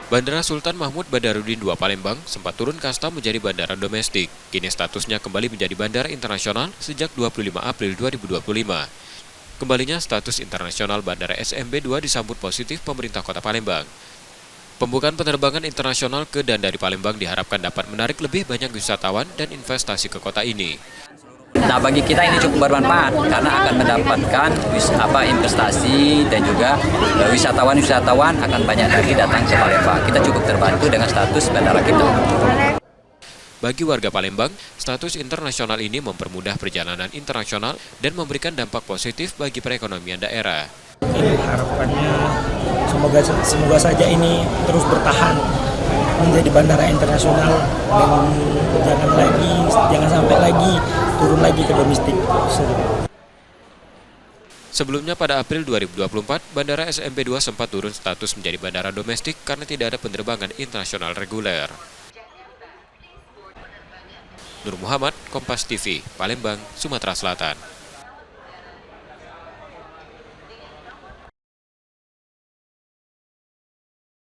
Bandara Sultan Mahmud Badarudin II Palembang sempat turun kasta menjadi bandara domestik. Kini statusnya kembali menjadi bandara internasional sejak 25 April 2025. Kembalinya status internasional Bandara SMB II disambut positif pemerintah Kota Palembang. Pembukaan penerbangan internasional ke dan dari Palembang diharapkan dapat menarik lebih banyak wisatawan dan investasi ke kota ini. Nah, bagi kita ini cukup bermanfaat karena akan mendapatkan investasi dan juga wisatawan akan banyak lagi datang ke Palembang. Kita cukup terbantu dengan status bandara kita. Bagi warga Palembang, status internasional ini mempermudah perjalanan internasional dan memberikan dampak positif bagi perekonomian daerah. Harapannya semoga saja ini terus bertahan menjadi bandara internasional dan jangan sampai lagi turun lagi ke domestik. Sebelumnya pada April 2024, Bandara SMB II sempat turun status menjadi bandara domestik karena tidak ada penerbangan internasional reguler. Nur Muhammad, Kompas TV, Palembang, Sumatera Selatan.